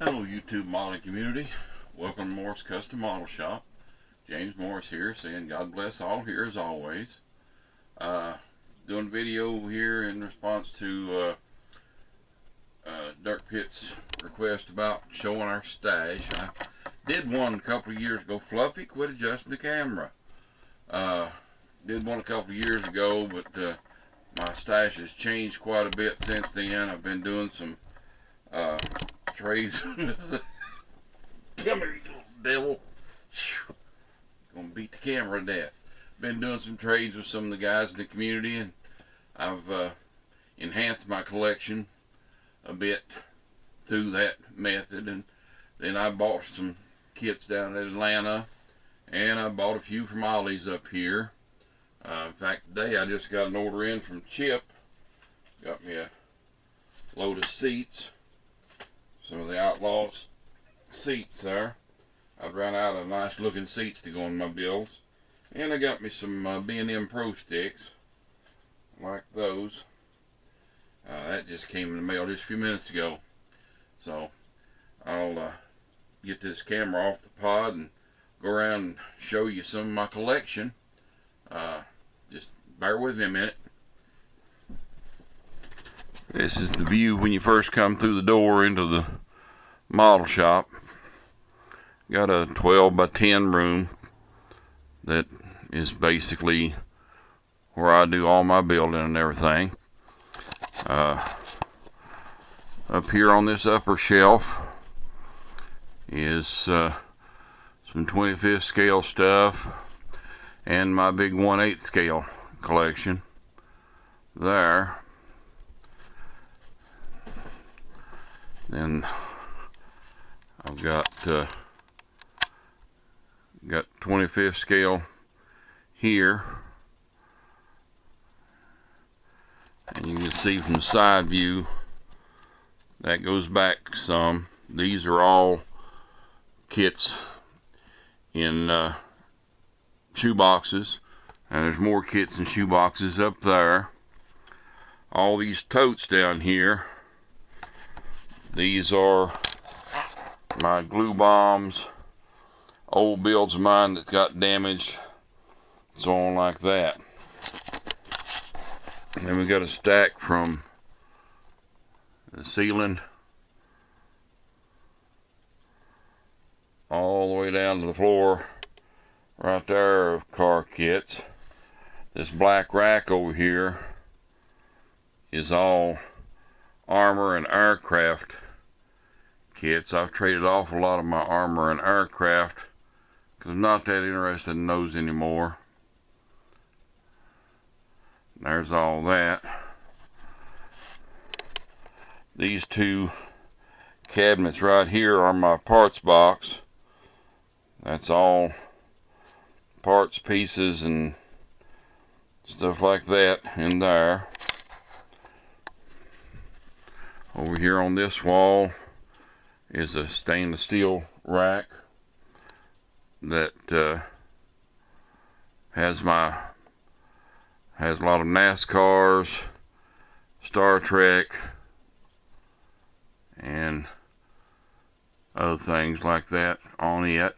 Hello YouTube modeling community. Welcome to Morris Custom Model Shop. James Morris here, saying God bless all here as always. Doing a video here in response to Dirk Pitt's request about showing our stash. I did one a couple of years ago. Fluffy, quit adjusting the camera. Did one a couple of years ago, but my stash has changed quite a bit since then. I've been doing some trades. Come here, you little devil. Gonna beat the camera to death. Been doing some trades with some of the guys in the community, and I've enhanced my collection a bit through that method. And then I bought some kits down in Atlanta, and I bought a few from Ollie's up here. In fact, today I just got an order in from Chip. Got me a load of seats. Some of the Outlaws seats there. I've run out of nice looking seats to go in my builds. And I got me some B&M Pro sticks. Like those. That just came in the mail just a few minutes ago. So I'll get this camera off the pod and go around and show you some of my collection. Just bear with me a minute. This is the view when you first come through the door into the model shop. Got a 12 by 10 room that is basically where I do all my building and everything. Up here on this upper shelf is some 25th scale stuff and my big 1/8 scale collection there. Then I've got 25th scale here, and you can see from the side view that goes back some. These are all kits in shoe boxes, and there's more kits and shoe boxes up there. All these totes down here, these are my glue bombs, old builds of mine that got damaged, so on like that. And then we got a stack from the ceiling all the way down to the floor right there of car kits. This black rack over here is all armor and aircraft kits. I've traded off a lot of my armor and aircraft because I'm not that interested in those anymore. There's all that. These two cabinets right here are my parts box. That's all parts, pieces, and stuff like that in there. Over here on this wall is a stainless steel rack that has a lot of NASCARs, Star Trek, and other things like that on it.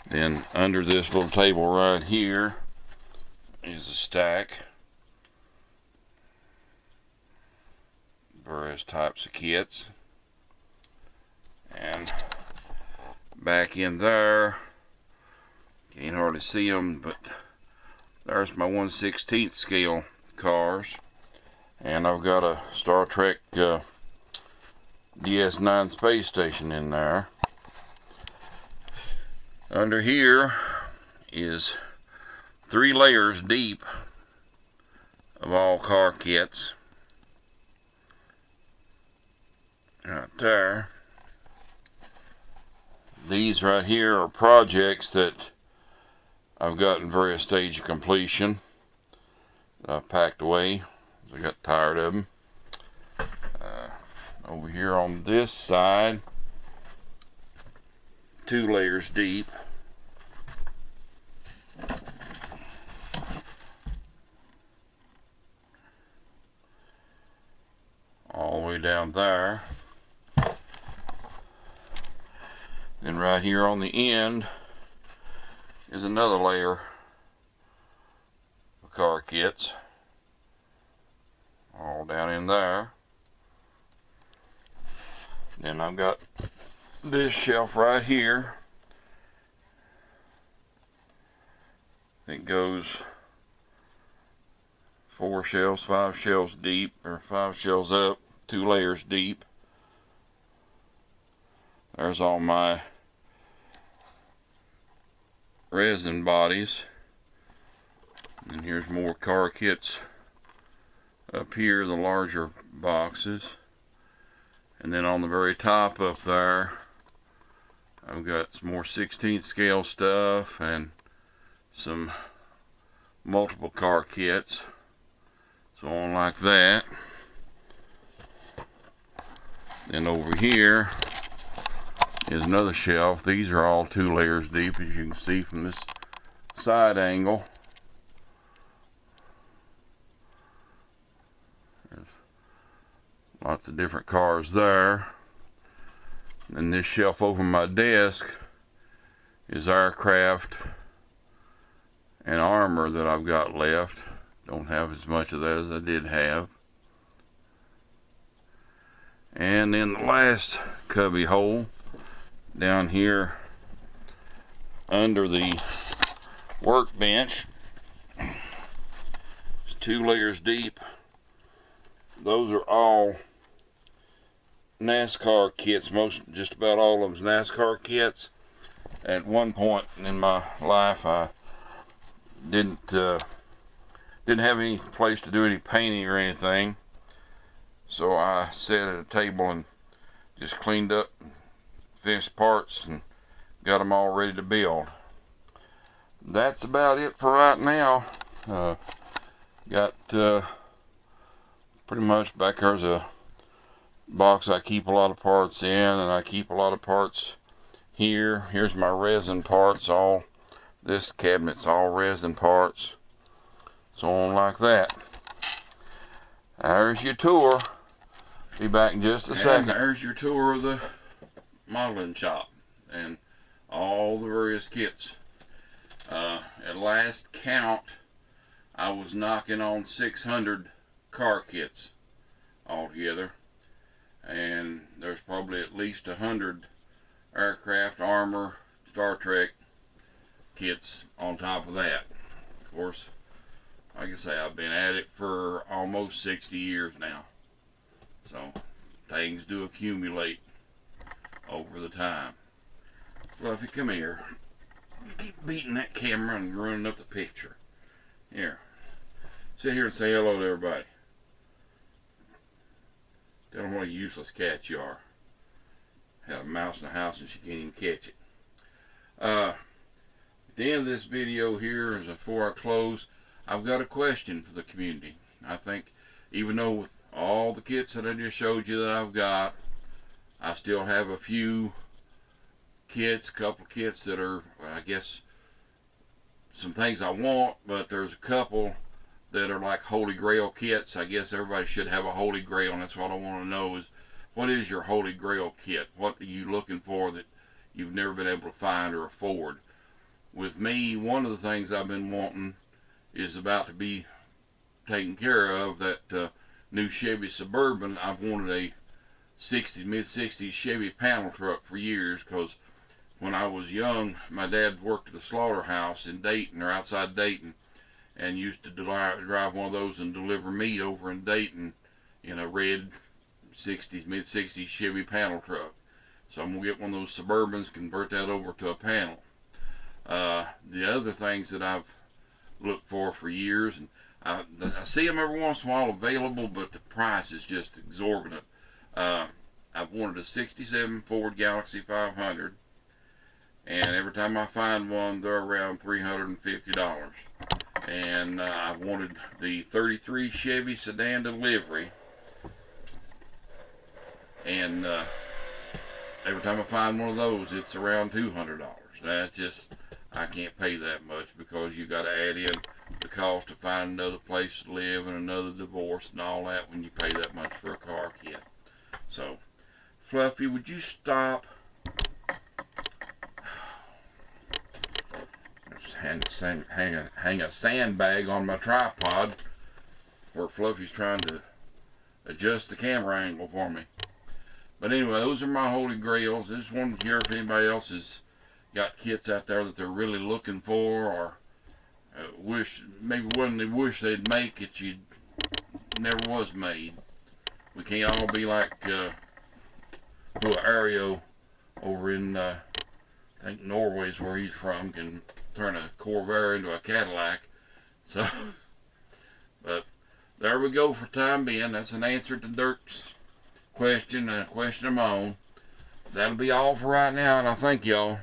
Then under this little table right here is a stack, various types of kits, and back in there, can't hardly see them, but there's my 1/16 scale cars, and I've got a Star Trek DS9 space station in there. Under here is 3 layers deep of all car kits. Right there. These right here are projects that I've got in various stages of completion. I packed away. I got tired of them. Over here on this side, 2 layers deep. down there. Then right here on the end is another layer of car kits, all down in there. Then I've got this shelf right here. It goes 4 shelves, 5 shelves deep, or 5 shelves up, 2 layers deep. There's all my resin bodies. And here's more car kits up here, the larger boxes. And then on the very top up there, I've got some more 16th scale stuff and some multiple car kits. So on like that. Then over here is another shelf. These are all 2 layers deep, as you can see from this side angle. There's lots of different cars there. And this shelf over my desk is aircraft and armor that I've got left. Don't have as much of that as I did have. And then the last cubby hole down here under the workbench, it's 2 layers deep. Those are all NASCAR kits. Just about all of them's NASCAR kits. At one point in my life, I didn't have any place to do any painting or anything, so I sat at a table and just cleaned up, finished parts, and got them all ready to build. That's about it for right now. Got pretty much back there's a box I keep a lot of parts in, and I keep a lot of parts here. Here's my resin parts. All this cabinet's all resin parts. So on like that. There's your tour. Be back in just a second. There's your tour of the modeling shop and all the various kits. At last count, I was knocking on 600 car kits altogether, and there's probably at least 100 aircraft, armor, Star Trek kits on top of that. Of course, like I say, I've been at it for almost 60 years now. So things do accumulate over the time. Fluffy, come here. You keep beating that camera and running up the picture. Here. Sit here and say hello to everybody. Tell them what a useless cat you are. Had a mouse in the house and she can't even catch it. At the end of this video here, as before I close, I've got a question for the community. I think even though with all the kits that I just showed you that I've got, I still have a few kits, a couple kits that are, I guess, some things I want, but there's a couple that are like Holy Grail kits. I guess everybody should have a Holy Grail, and that's what I want to know is, what is your Holy Grail kit? What are you looking for that you've never been able to find or afford? With me, one of the things I've been wanting is about to be taken care of. That new Chevy Suburban. I've wanted a mid-60s Chevy panel truck for years, because when I was young, my dad worked at a slaughterhouse in Dayton, or outside Dayton, and used to drive one of those and deliver meat over in Dayton in a red mid-60s Chevy panel truck. So I'm going to get one of those Suburbans, convert that over to a panel. The other things that I've looked for years, and I see them every once in a while available, but the price is just exorbitant. I've wanted a 67 Ford Galaxy 500, and every time I find one, they're around $350. And I've wanted the 33 Chevy sedan delivery, and every time I find one of those, it's around $200. That's just, I can't pay that much, because you got to add in the cost of finding another place to live and another divorce and all that when you pay that much for a car kit. So, Fluffy, would you stop? Just hang a sandbag on my tripod where Fluffy's trying to adjust the camera angle for me. But anyway, those are my holy grails. I just wanted to hear if anybody else has got kits out there that they're really looking for, or maybe one they wish they'd make it you never was made. We can't all be like little Ario over in I think Norway's where he's from, can turn a Corvair into a Cadillac. So, but there we go for time being. That's an answer to Dirk's question and a question of my own. That'll be all for right now, and I thank y'all.